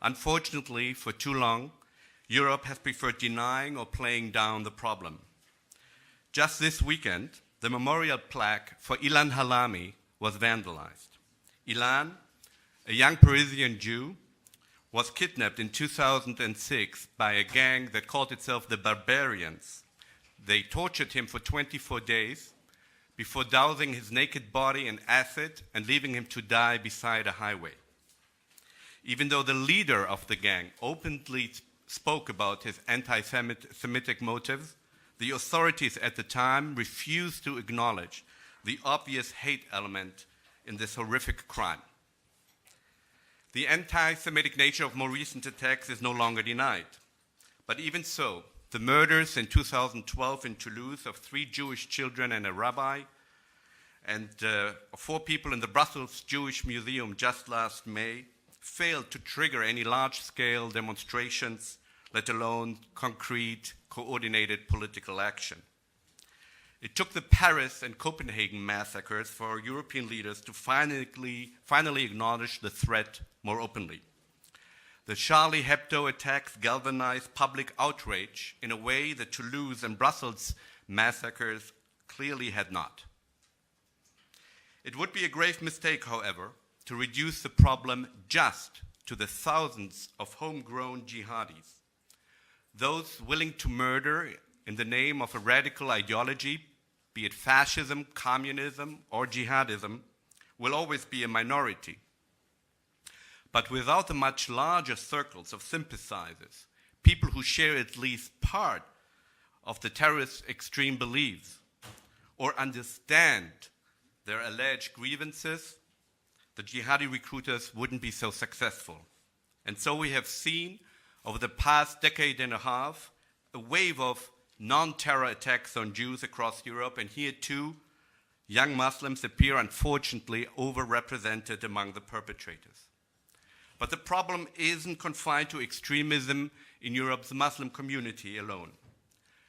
Unfortunately, for too long, Europe has preferred denying or playing down the problem. Just this weekend, the memorial plaque for Ilan Halami was vandalized. Ilan, a young Parisian Jew, was kidnapped in 2006 by a gang that called itself the Barbarians. They tortured him for 24 days before dousing his naked body in acid and leaving him to die beside a highway. Even though the leader of the gang openly spoke about his anti-Semitic motives, the authorities at the time refused to acknowledge the obvious hate element in this horrific crime. The anti-Semitic nature of more recent attacks is no longer denied. But even so, the murders in 2012 in Toulouse of 3 Jewish children and a rabbi, and 4 people in the Brussels Jewish Museum just last May, failed to trigger any large-scale demonstrations, let alone concrete, coordinated political action. It took the Paris and Copenhagen massacres for European leaders to finally acknowledge the threat more openly. The Charlie Hebdo attacks galvanized public outrage in a way that Toulouse and Brussels massacres clearly had not. It would be a grave mistake, however, to reduce the problem just to the thousands of homegrown jihadis. Those willing to murder in the name of a radical ideology, be it fascism, communism, or jihadism, will always be a minority. But without the much larger circles of sympathizers, people who share at least part of the terrorist extreme beliefs or understand their alleged grievances, the jihadi recruiters wouldn't be so successful. And so we have seen over the past decade and a half a wave of non-terror attacks on Jews across Europe, and here too, young Muslims appear unfortunately overrepresented among the perpetrators. But the problem isn't confined to extremism in Europe's Muslim community alone.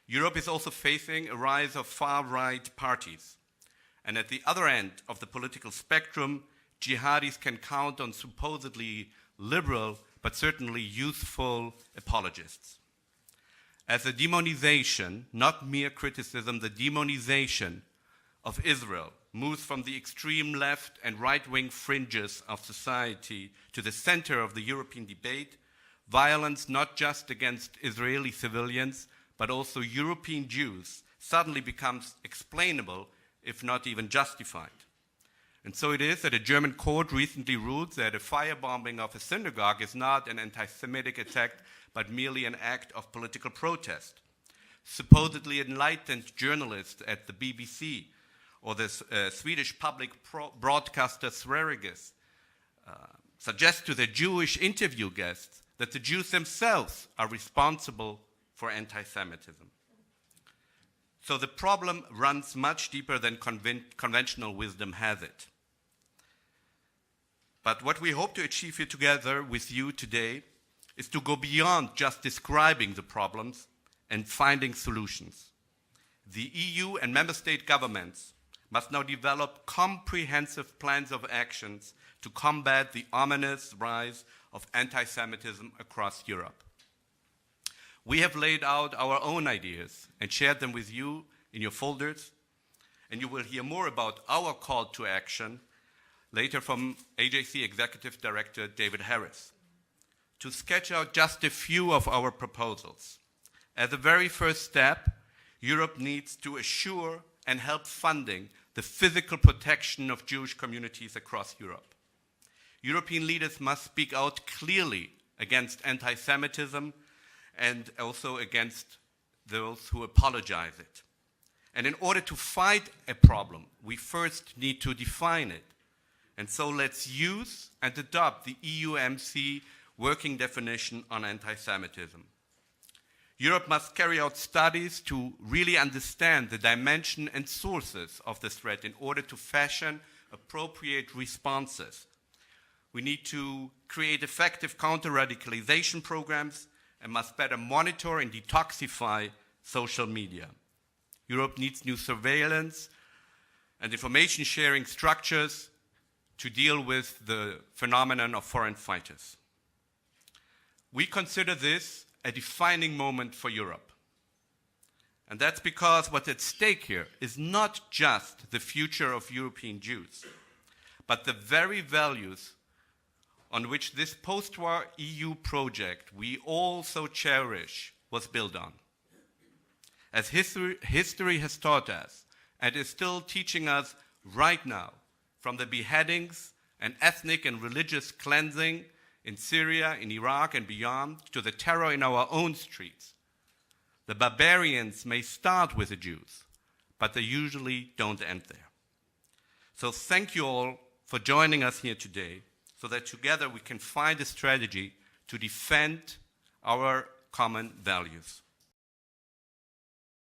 Europe is also facing a rise of far-right parties. And at the other end of the political spectrum, jihadis can count on supposedly liberal but certainly youthful apologists. As a demonization, not mere criticism, the demonization of Israel moves from the extreme left and right-wing fringes of society to the center of the European debate, violence not just against Israeli civilians, but also European Jews suddenly becomes explainable, if not even justified. And so it is that a German court recently ruled that a firebombing of a synagogue is not an anti-Semitic attack, but merely an act of political protest. Supposedly enlightened journalists at the BBC or the Swedish public broadcaster Sveriges suggest to their Jewish interview guests that the Jews themselves are responsible for anti-Semitism. So the problem runs much deeper than conventional wisdom has it. But what we hope to achieve here together with you today is to go beyond just describing the problems and finding solutions. The EU and member state governments must now develop comprehensive plans of actions to combat the ominous rise of anti-Semitism across Europe. We have laid out our own ideas and shared them with you in your folders, and you will hear more about our call to action later from AJC Executive Director David Harris. To sketch out just a few of our proposals. As a very first step, Europe needs to assure and help funding the physical protection of Jewish communities across Europe. European leaders must speak out clearly against anti-Semitism and also against those who apologize it. And in order to fight a problem, we first need to define it. And so let's use and adopt the EUMC working definition on anti-Semitism. Europe must carry out studies to really understand the dimension and sources of the threat in order to fashion appropriate responses. We need to create effective counter-radicalization programs and must better monitor and detoxify social media. Europe needs new surveillance and information sharing structures to deal with the phenomenon of foreign fighters. We consider this a defining moment for Europe. And that's because what's at stake here is not just the future of European Jews, but the very values on which this post-war EU project we all so cherish was built on. As history has taught us, and is still teaching us right now, from the beheadings and ethnic and religious cleansing in Syria, in Iraq, and beyond, to the terror in our own streets, the barbarians may start with the Jews, but they usually don't end there. So thank you all for joining us here today, so that together we can find a strategy to defend our common values.